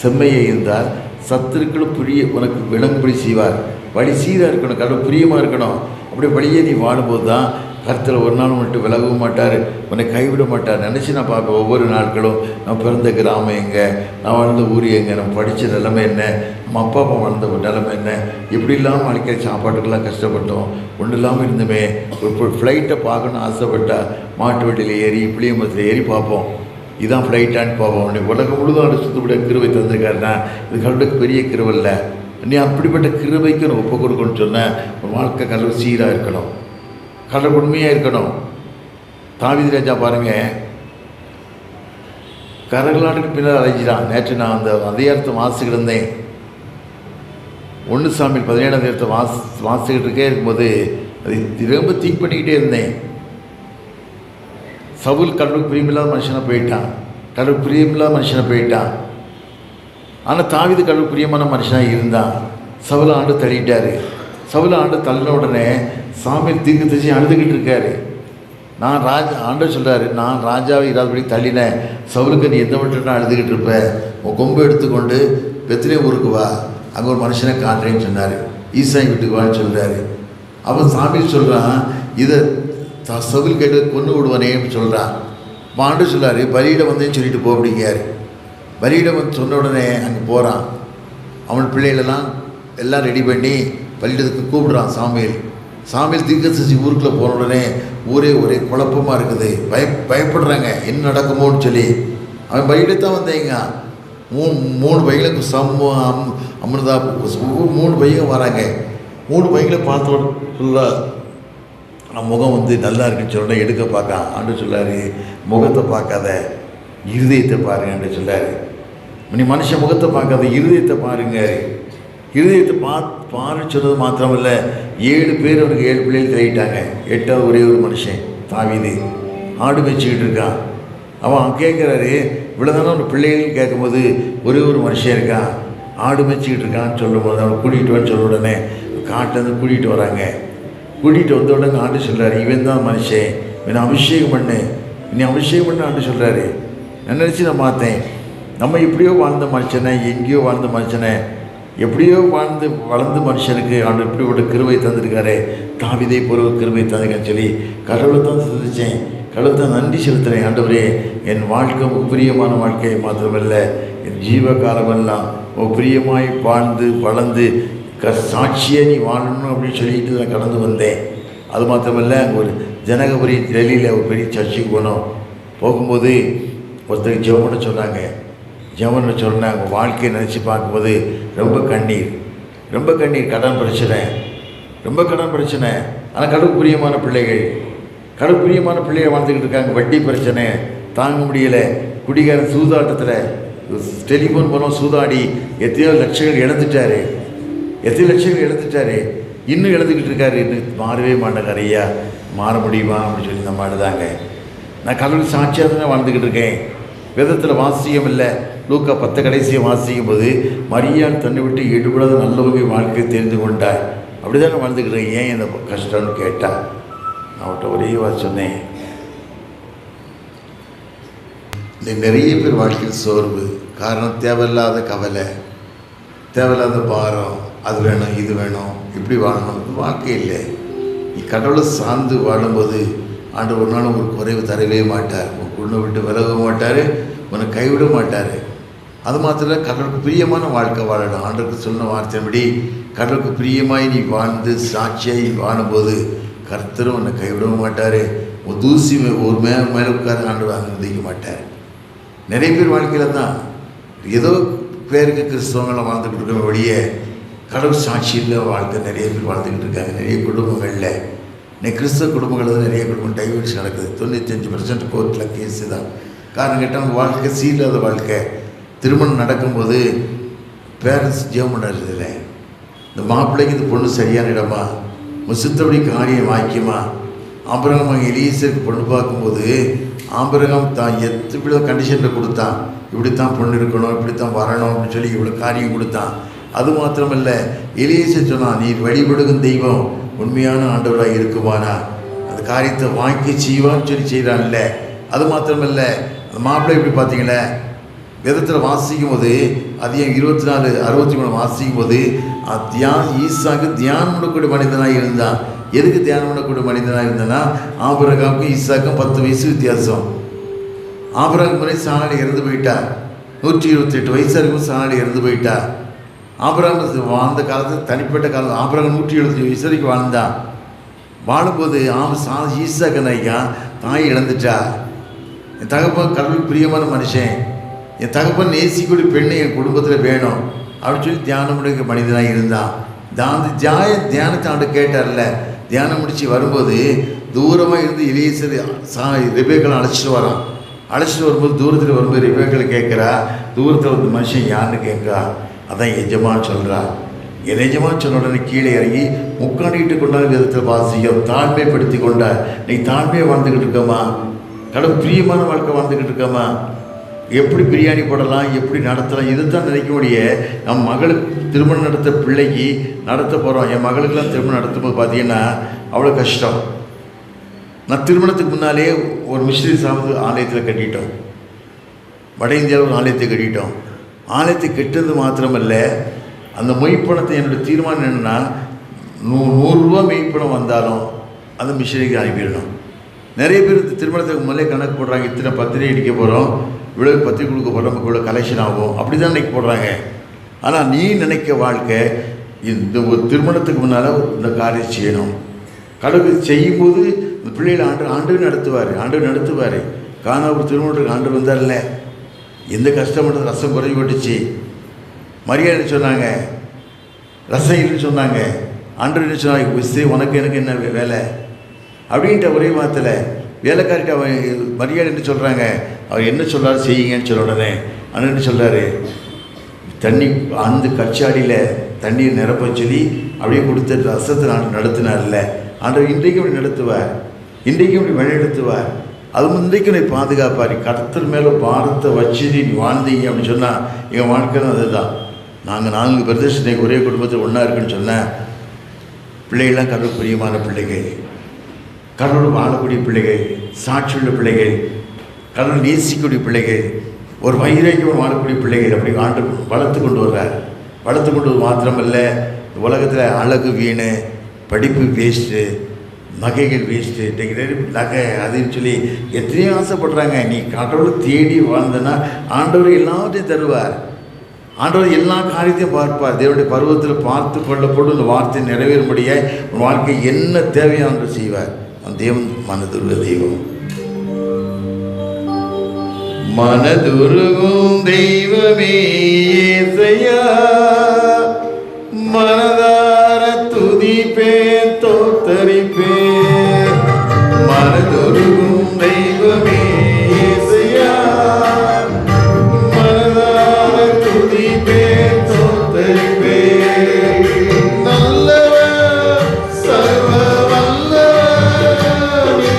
செம்மையாக இருந்தால் சத்துருக்களும் உனக்கு விளங்கும்படி செய்வார். வழி சீராக இருக்கணும், கடவுள் பிரியமாக இருக்கணும். அப்படி வழியே நீ வாழும்போது தான் கர்த்தர் ஒரு நாள் மட்டும் விலகவும் மாட்டார், உன்னை கைவிட மாட்டார். நினச்சி நான் பார்ப்பேன். ஒவ்வொரு நாட்களும் நான் பிறந்த கிராமம் எங்கே, நான் வாழ்ந்த ஊர் எங்கே, நம்ம படித்த நிலைமை என்ன, நம்ம அப்பா அம்மா வாழ்ந்த நிலைமை என்ன, எப்படி இல்லாமல் வாழ்க்கை சாப்பாட்டுக்கெல்லாம் கஷ்டப்பட்டோம், ஒன்றும் இல்லாமல் இருந்துமே. ஒரு ஃப்ளைட்டை பார்க்கணுன்னு ஆசைப்பட்டா மாட்டு வண்டியில் ஏறி புளியம்பரத்தில் ஏறி பார்ப்போம். இதுதான் ஃப்ளைட்டான்னு பார்ப்போம். உன்னை உலகம் முழுதும் அடு சுத்தப்பட கிருபை தந்திருக்காருன்னா இது கடவுளுக்கு பெரிய கிருபை இல்லை. நீ அப்படிப்பட்ட கிருபைக்கு நான் ஒப்பு கொடுக்கணும்னு சொன்னேன். உன் வாழ்க்கை கடவுள் சீராக இருக்கணும், கடவுள் உண்மையாக இருக்கணும். தாவீது ராஜா பாருங்கள், கரகலாட்டுக்கு பின்னால் அழைஞ்சிடான். நேற்று நான் அந்த அதிகாரத்தை வாசிக்கிட்டு இருந்தேன். 1 சாமுவேல் 17 அதிகாரத்தை வாசிக்கிட்டு இருக்கே இருக்கும்போது அது ரொம்ப திங்க் பண்ணிக்கிட்டே இருந்தேன். சவுல் கடவுளுக்கு பிரியமில்லாத மனுஷனாக போயிட்டான், கடவுள் பிரியமில்லாத மனுஷனாக போயிட்டான். ஆனால் தாவீது கடவுள் பிரியமான மனுஷனாக இருந்தான். சவுலை ஆண்டு தள்ளிட்டார். சவுலை ஆண்டு தள்ளின உடனே சாமுவேல் தீர்க்கதரிசி அழுதுகிட்டு இருக்காரு. நான் ஆண்டவர் சொல்கிறாரு, நான் ராஜாவை இராதபடி தள்ளினேன், சவுலுக்கு நீ எந்த மட்டும் அழுதுகிட்டு இருப்ப, உன் கொம்பு எடுத்துக்கொண்டு பெத்லேஹேம் ஊருக்கு வா, அங்கே ஒரு மனுஷனை காட்டுறேன்னு சொன்னார். ஈசாய் வீட்டுக்கு வான்னு சொல்கிறாரு. அப்போ சாமுவேல் சொல்கிறான், இதை சவுல் கேட்டு கொண்டு விடுவானேன்னு சொல்கிறான். ஆண்டவர் சொல்கிறாரு, பலியிடம் வந்தேன்னு சொல்லிட்டு போ அப்படிங்காரு. பலியிடம் வந்து சொன்ன உடனே அங்கே போகிறான். அவன் பிள்ளைகளெல்லாம் எல்லாம் ரெடி பண்ணி பலியிடத்துக்கு கூப்பிடுறான் சாமுவேல் தீர்க்கதரிசி ஊருக்குள்ளே போன உடனே ஒரே குழப்பமாக இருக்குது, பயப்படுறாங்க என்ன நடக்குமோன்னு சொல்லி. அவன் பலியிடத்தான் வந்தேங்க. 3 பைகளுக்கு அமிர்தா 3 பையங்க வராங்க. 3 பைகளை பார்த்த சொல்ல முகம் வந்து நல்லா இருக்குன்னு சொல்ல எடுக்க பார்க்க. ஆண்டு சொல்லாரு, முகத்தை பார்க்காத இருதயத்தை பாருங்கன்னு சொல்லாரு. நீ மனுஷன் முகத்தை பார்க்காத இருதயத்தை பாருங்க. இருதயத்தை பாருன்னு சொன்னது மாத்திரமில்லை, 7 பேர் அவனுக்கு 7 பிள்ளைகள் தள்ளிட்டாங்க. 8வது ஒரே ஒரு மனுஷன் தாவீது ஆடு மேய்ச்சிக்கிட்டு இருக்கான். அவன் கேட்குறாரு, இவ்வளோதானே ஒரு பிள்ளைகள் கேட்கும்போது ஒரே ஒரு மனுஷன் இருக்கான், ஆடு மேய்ச்சிக்கிட்டு இருக்கான்னு சொல்லும்போது அவன் கூட்டிகிட்டு வான்னு சொல்ல உடனே காட்டிலேருந்து கூட்டிகிட்டு வராங்க. கூட்டிகிட்டு வந்த உடனே ஆண்டு சொல்கிறாரு, இவன் தான் மனுஷன், இவனை அபிஷேகம் பண்ணு, இனி அபிஷேகம் பண்ணு ஆண்டு சொல்கிறாரு. நான் நினச்சி நான் பார்த்தேன், நம்ம எப்படியோ வாழ்ந்த மனுஷனை, எங்கேயோ வாழ்ந்த மனுஷனை, எப்படியோ வளர்ந்த மனுஷனுக்கு ஆண்டு இப்படி ஒரு கிருபை தந்திருக்காரு. தாவீதை போல கிருபை தந்திருக்கேன்னு சொல்லி கடவுளை தான் சிந்திச்சேன், கடவுளை தான் நன்றி செலுத்துகிறேன். ஆண்டவரே, என் வாழ்க்கை பிரியமான வாழ்க்கையை மாத்திரமல்ல, என் ஜீவ காலமெல்லாம் பிரியமாய் வாழ்ந்து வளர்ந்து சாட்சியை நீ வாழணும் அப்படின்னு சொல்லிட்டு நான் கடந்து வந்தேன். அது மாத்திரமல்ல, அங்கே ஒரு ஜனகபுரி டெல்லியில் ஒரு பெரிய சர்ச்சுக்கு போகும்போது ஒருத்தர் ஜெபம்னு சொன்னாங்க. ஜெபம்னு சொன்னாங்க. அவங்க வாழ்க்கையை நினச்சி பார்க்கும்போது ரொம்ப கண்ணீர், கடன் பிரச்சனை, ரொம்ப கடன் பிரச்சனை. ஆனால் கடவுள் பிரியமான பிள்ளைகள் வாழ்ந்துக்கிட்டு இருக்காங்க. வட்டி பிரச்சனை தாங்க முடியலை, குடிகாரன் சூதாட்டத்தில் டெலிஃபோன் மூலம் சூதாடி எத்தனையோ லட்சங்கள் இழந்துட்டாரு, இன்னும் இழந்துக்கிட்டு இருக்காரு. இன்னும் மாறவே மாட்டேங்கார். ஐயா மாற முடியுமா அப்படின்னு சொல்லி நம்ம அழுதாங்க. நான் கடவுள் சாட்சியாக தானே வாழ்ந்துக்கிட்டு இருக்கேன். வேதத்தில் வாசியம் இல்லை. லூக்கா 10 கடைசியை வாசிக்கும் போது மரியாள் தன்னை விட்டு ஈடுபடாத நல்லவங்க வாழ்க்கையை தெரிந்து கொண்டார். அப்படி தான் நான் வாழ்ந்துக்கிறேன். ஏன் இந்த கஷ்டம்னு கேட்டா நான் அவர்கிட்ட ஒரே வார்த்தை சொன்னேன், நிறைய பேர் வாழ்க்கையில் சோர்வு காரணம் தேவையில்லாத கவலை, தேவையில்லாத பாரம், அது வேணும் இது வேணும் இப்படி வாழணும். வாழ்க்கை இல்லை. நீ கடவுளை சார்ந்து வாழும்போது ஆண்டவர் ஒரு நாள் ஒரு குறைவு தரவே மாட்டார், உன்னை விட்டு விலக மாட்டார், உன்னை கைவிட மாட்டார். அது மாத்திரம் கடவுளுக்கு பிரியமான வாழ்க்கை வாழணும். ஆண்டவருக்கு சொன்ன வார்த்தையின்படி கடவுளுக்கு பிரியமாய் நீ வாழ்ந்து சாட்சியாய் வாழும்போது கர்த்தரும் உன்னை கைவிடவும் மாட்டார். தூசி ஒரு மேலே உட்கார ஆண்டவர் அனுமதிக்க மாட்டார். நிறைய பேர் வாழ்க்கையில் தான் ஏதோ பேருக்கு கிறிஸ்தவங்களை வாழ்ந்துக்கிட்டு இருக்க வழியே கடவுள் சாட்சியில் வாழ்க்கை நிறைய பேர் வாழ்ந்துக்கிட்டு இருக்காங்க. நிறைய குடும்பங்களில் இன்னைக்கு கிறிஸ்தவ குடும்பங்களில் நிறைய குடும்பம் டைவர்ஸ் நடக்குது. 95% கோர்ட்டில் கேஸு தான். காரணம் கேட்டால் அவங்க வாழ்க்கை சீராத வாழ்க்கை. திருமணம் நடக்கும்போது பேரண்ட்ஸ் ஜெபம் பண்ணுறதில்லை. இந்த மாப்பிள்ளைக்கு இந்த பொண்ணு சரியான இடமா, சுத்தபடி காரியம் வாக்கியமா. ஆபிரகாம் எலியேசருக்கு பொண்ணு பார்க்கும்போது ஆபிரகாம் தான் எப்படி கண்டிஷனில் கொடுத்தான், இப்படித்தான் பொண்ணு இருக்கணும், இப்படித்தான் வரணும் அப்படின்னு சொல்லி இவ்வளோ காரியம் கொடுத்தான். அது மாத்திரமல்ல, எலியேசர் சொன்னான், நீ வழிபடுகும் தெய்வம் உண்மையான ஆண்டவராக இருக்குமானா அந்த காரியத்தை வாங்கி செய்வான்னு சொல்லி செய்கிறான்ல. அது மாத்திரமல்ல, அந்த மாப்பிள்ளை எப்படி பார்த்தீங்களே வேதத்தில் வாசிக்கும் போது அதிகம் 24:63 வாசிக்கும் போது ஈசாக்கு தியானம் பண்ணக்கூடிய மனிதனாக இருந்தான். எதுக்கு தியானம் பண்ணக்கூடிய மனிதனாக இருந்தனா, ஆபிரகாமுக்கும் ஈசாக்கும் 10 வயசு வித்தியாசம். ஆபிரகாம் முறை சாணாடி இறந்து போயிட்டா. 128 வயசு இருக்கும் சாணாடி இறந்து போயிட்டா. ஆபிரகாம் வாழ்ந்த காலத்தில் தனிப்பட்ட காலம் ஆபிரகாம் 170 வயசு வரைக்கும் வாழ்ந்தான். வாழும்போது ஈசாக்கு நாய்க்கா தாய் இழந்துட்டா. என் தகப்பன் கடவுள் பிரியமான மனுஷன், என் தகப்பன் நேசிக்கூடிய பெண்ணை என் குடும்பத்தில் வேணும் அப்படின்னு சொல்லி தியானம் முடிக்க மனிதனாக இருந்தான். தியானத்தை ஆண்டு கேட்டார்ல. தியானம் முடிச்சு வரும்போது தூரமாக இருந்து எலியேசர் ரெபேக்களை அழைச்சிட்டு வரான். அழைச்சிட்டு வரும்போது தூரத்தில் வரும்போது ரெபேக்களை கேட்குறா. தூரத்தில் வந்து மனுஷன் யாருன்னு கேட்குறா. அதான் எஜமான் சொல்கிறா. என் எஜமான் சொன்ன உடனே கீழே இறங்கி முக்காண்டிட்டு கொண்டாலும் விதத்தில் வாசிக்கும். தாழ்மைப்படுத்தி கொண்டார். நீ தாழ்மையை வாழ்ந்துக்கிட்டு இருக்கமா, கடவுள் பிரியமான வாழ்க்கை வாழ்ந்துக்கிட்டு இருக்கமா, எப்படி பிரியாணி போடலாம், எப்படி நடத்தலாம், இதுதான் நினைக்க முடிய. நம் மகளுக்கு திருமணம் நடத்த பிள்ளைக்கு நடத்த போகிறோம். என் மகளுக்கெல்லாம் திருமணம் நடத்தும்போது பார்த்தீங்கன்னா அவ்வளோ கஷ்டம். நான் திருமணத்துக்கு முன்னாலே ஒரு மிஸ்ரி சாவது ஆலயத்தில் கட்டிட்டோம். வட இந்தியாவில் ஒரு ஆலயத்தை கட்டிட்டோம். ஆலயத்தை கெட்டது மாத்திரமல்ல, அந்த மொய்ப்பணத்தை என்னுடைய தீர்மானம் என்னென்னா, 100 ரூபா மெய்ப்பணம் வந்தாலும் அந்த மிஷினரிக்கு அனுப்பிடணும். நிறைய பேர் திருமணத்துக்கு முதலே கணக்கு போடுறாங்க. இத்தனை பத்திரிகை அடிக்க போகிறோம், இவ்வளோ பத்திரிகை கொடுக்க போகிறோம், நமக்கு இவ்வளோ கலெக்ஷன் ஆகும், அப்படி தான் இன்றைக்கி போடுறாங்க. ஆனால் நீ நினைக்க வாழ்க்கை இந்த ஒரு திருமணத்துக்கு முன்னால் இந்த காரியம் செய்யணும். கடவுள் செய்யும்போது இந்த பிள்ளைகளை ஆண்டு நடத்துவார். காணாமல் திருமணத்துக்கு ஆண்டு வந்தார்ல, எந்த கஷ்டப்பட்டது ரசம் குறைஞ்சி போட்டுச்சு. மரியாதை சொன்னாங்க, ரசம் இல்லைன்னு சொன்னாங்க. ஆண்டு என்ன சொன்னாங்க, விஸ்தே உனக்கு எனக்கு என்ன வேலை அப்படின்ட்டு ஒரே வார்த்தையில் வேலைக்காரிட்ட அவன் மரியாதை என்ன சொல்கிறாங்க. அவர் என்ன சொல்கிறாரு செய்யுங்கன்னு சொல்ல உடனே அண்ணன் என்ன சொல்கிறாரு, தண்ணி அந்த கச்சாடியில் தண்ணியை நிரப்ப சொல்லி அப்படியே கொடுத்த ரசத்தை நான் நடத்தினார்ல. ஆண்டவர் இன்றைக்கும் அப்படி நடத்துவார், இன்றைக்கும் அப்படி வழிநடத்துவார். அது இன்றைக்கும் நீ பாதுகாப்பார். கர்த்தர் மேலே பாரத்தை வச்சு நீ வாழ்ந்தீங்க அப்படின்னு சொன்னால் எங்கள் வாழ்க்கை தான் அதுதான். நாங்கள் 4 பிரதேசம் ஒரே குடும்பத்தில் ஒன்றா இருக்குன்னு சொன்னேன். பிள்ளைகள்லாம் கடவுள் பிரியமான பிள்ளைகள், கடவுள் வாழக்கூடிய பிள்ளைகள், சாட்சியுள்ள பிள்ளைகள், கடவுள் நேசிக்கக்கூடிய பிள்ளைகள், ஒரு வைராக்கியம் வாழக்கூடிய பிள்ளைகள் அப்படி ஆண்டு வளர்த்து கொண்டு வர்றார். வளர்த்து கொண்டு மாத்திரமல்ல, உலகத்தில் அழகு வீணு, படிப்பு வேஸ்ட்டு, நகைகள் வேஸ்ட்டு, இன்றைக்கு நகை அதுன்னு சொல்லி எத்தனையோ ஆசைப்படுறாங்க. நீ கடவுளை தேடி வாழ்ந்தனா ஆண்டவர் எல்லாத்தையும் தருவார். ஆண்டவர் எல்லா காரியத்தையும் பார்ப்பார். தேவனுடைய பருவத்தில் பார்த்து கொள்ளப்படும் இந்த வார்த்தை நிறைவேறும்படியாக உன் வாழ்க்கை என்ன தேவையானது செய்வார். அந்த தேவன் மனதுருக தெய்வம், மனதுருகும் தெய்வமே இயேசையா, மனதார துதிப்பேன் தோத்தரிப்பேன். மனதுருகும் தெய்வமே இயேசையா, மனதார துதிப்பேன் தோத்தரிப்பேன். நல்லவர் சர்வ வல்லவர், நீ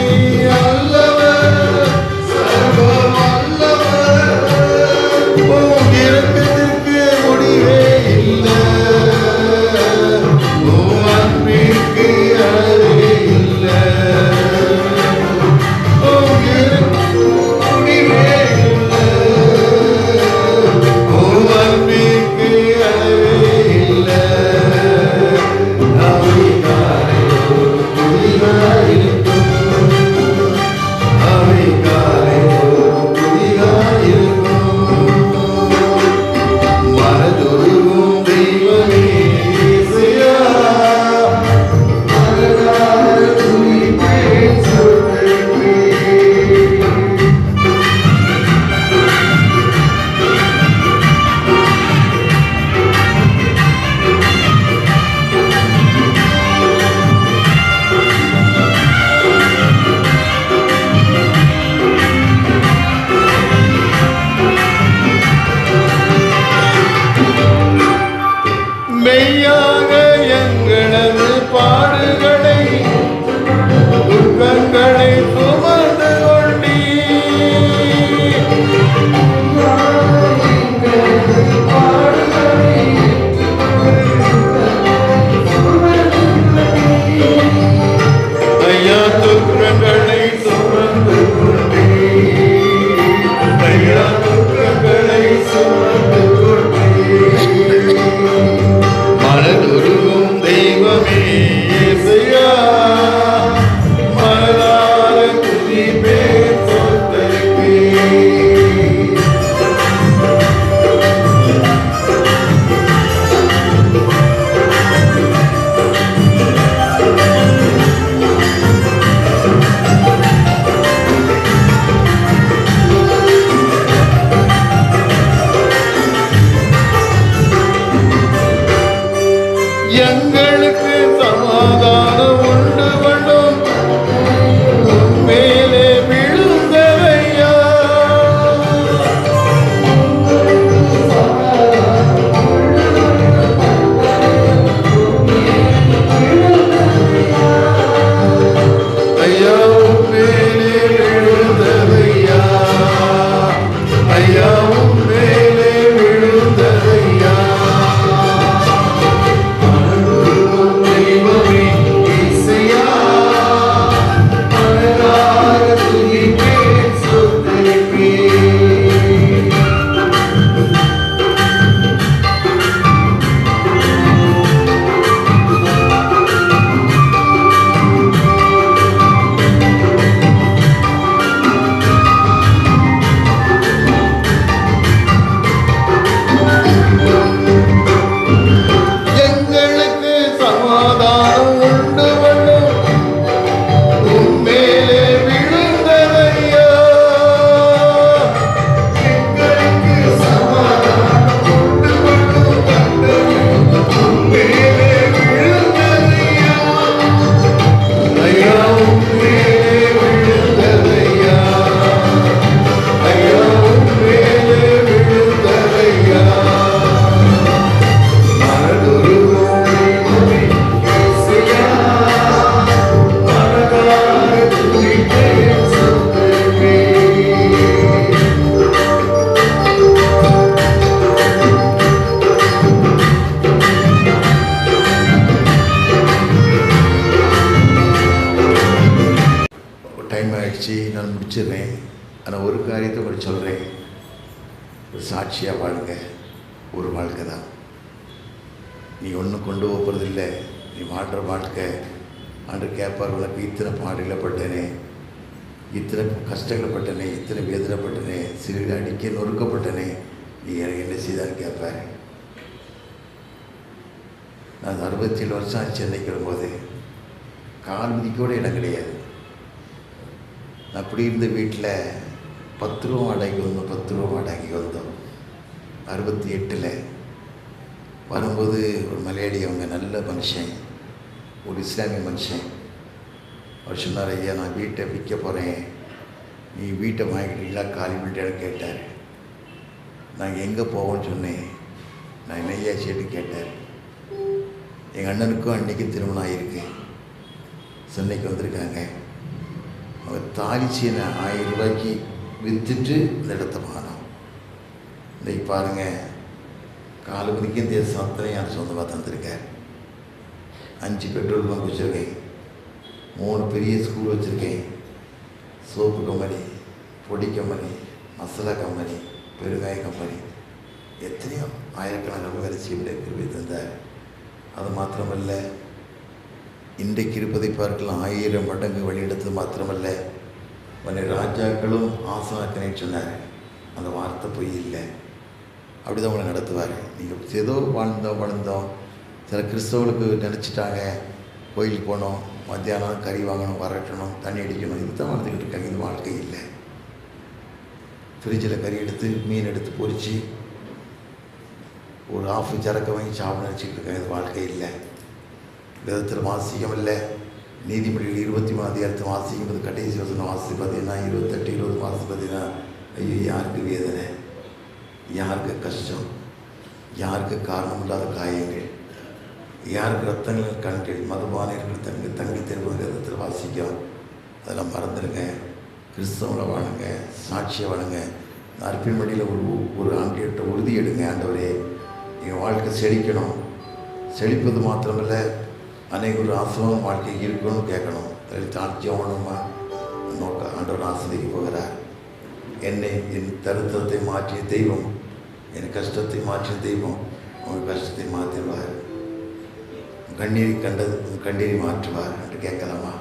நல்லவர் சர்வ வல்லவர், உன் இரக்கத்திற்கு முடிவே இல்லை. டைம் ஆகிடுச்சு, நான் முடிச்சிடுறேன். ஆனால் ஒரு காரியத்தை உங்களுக்கு சொல்கிறேன், ஒரு சாட்சியாக வாழுங்க. ஒரு வாழ்க்கை தான், நீ ஒன்றும் கொண்டு போகிறதில்லை. நீ வாழ்கிற வாழ்க்கை ஆண்டு கேட்பார், உனக்கு இத்தனை பாடுகளப்பட்டனே, இத்தனை கஷ்டங்கள்பட்டனே, இத்தனை வேதனைப்பட்டனே, சிறுக அடிக்க நொறுக்கப்பட்டனே, நீ எனக்கு என்ன செய்தான்னு கேட்பார். நான் 67 வருஷம் சென்னைக்கு வரும்போது கால் மிதிக்கூட இடம் கிடையாது. நான் அப்படி இருந்த வீட்டில் 10 ரூபா வாடகைக்கு வந்தோம். 10 ரூபா வாடகைக்கு வந்தோம் 68ல் வரும்போது. ஒரு மலையாளி, அவங்க நல்ல மனுஷன், ஒரு இஸ்லாமிய மனுஷன். அவர் சொன்னார், ஐயா நான் வீட்டை விற்க போகிறேன், நீ வீட்டை வாங்கிக்கிட்டீங்களா காலி பண்ணிட்டேன்னு கேட்டார். நாங்கள் எங்கே போவோம்னு சொன்னேன். நான் என்னையா சேட்டு கேட்டார். எங்கள் அண்ணனுக்கும் அன்றைக்கி திருமணம் ஆகிருக்கு, சென்னைக்கு வந்திருக்காங்க. அவர் தாலி சீனை 1000 ரூபாய்க்கு விற்றுட்டு இந்த இடத்த வாங்கினோம். இன்றைக்கு பாருங்கள், காலு மணிக்கு இந்த சத்தனை யார் சொந்தமாக தந்திருக்கார். 5 பெட்ரோல் பங்க் வச்சுருக்கேன், 3 பெரிய ஸ்கூல் வச்சுருக்கேன், சோப்பு கம்பெனி, பொடி கம்பெனி, மசாலா கம்பெனி, பெருங்காய கம்பெனி, எத்தனையோ ஆயிரக்கணக்கான வேலை செய்ய கிருபை தந்தார். அது மாத்திரமல்ல, இன்றைக்கு இருப்பதை பார்க்கலாம் 1000 மடங்கு வழியெடுத்தது மாத்திரமல்ல, மன்னை ராஜாக்களும் ஆசனாக்கனே சொன்னார். அந்த வார்த்தை பொய் இல்லை. அப்படி தான் உங்களை நடத்துவார். நீங்கள் ஏதோ வாழ்ந்தோம். சில கிறிஸ்தவர்களுக்கு நினச்சிட்டாங்க, கோயிலுக்கு போகணும், மத்தியானம் கறி வாங்கணும், வரட்டணும், தண்ணி அடிக்கணும், இது தான் வாழ்ந்துக்கிட்டு இருக்காங்க. இது வாழ்க்கை இல்லை. ஃப்ரிட்ஜில் கறி எடுத்து, மீன் எடுத்து பொரித்து ஒரு ஆஃப் சரக்கை வாங்கி சாப்பிட நினச்சிக்கிட்டு இருக்காங்க. இது வாழ்க்கை இல்லை. வேதத்தில் வாசிக்கம் இல்லை. நீதிமொழிகள் 23 அதிகாரத்தை வாசிக்கும்போது கடைசி வசனம் வாசி பார்த்தீங்கன்னா 28, 20 வாசி பார்த்தீங்கன்னா, ஐயோ யாருக்கு வேதனை, யாருக்கு கஷ்டம், யாருக்கு காரணம் இல்லாத காயங்கள், யாருக்கு ரத்தங்கள் கண்கள், மதுபானியர்கள் தங்கி திரும்ப வேதத்தில் வாசிக்கும். அதெல்லாம் மறந்துடுங்க. கிறிஸ்தவங்களை வாழுங்க, சாட்சியை வாழுங்க. அர்ப்பின் மடியில் ஒரு ஆண்டியிட்ட உறுதி எடுங்க. ஆண்டவரே, எங்கள் வாழ்க்கை செழிக்கணும். செழிப்பது மாத்திரமில்லை, அனைவரும் ஆசிரமம் வாழ்க்கைக்கு இருக்கணும்னு கேட்கணும். அதில் தாழ்ச்சியவனுமா நோக்க ஆண்டவர் ஆசிரியக்கு போகிறார். என்னை என் தருத்தத்தை மாற்றிய தெய்வம், என் கஷ்டத்தை மாற்றிய தெய்வம் உங்கள் கஷ்டத்தை மாற்றிடுவார். கண்ணீரை கண்டது கண்ணீரை மாற்றுவார் என்று கேட்கலாமா?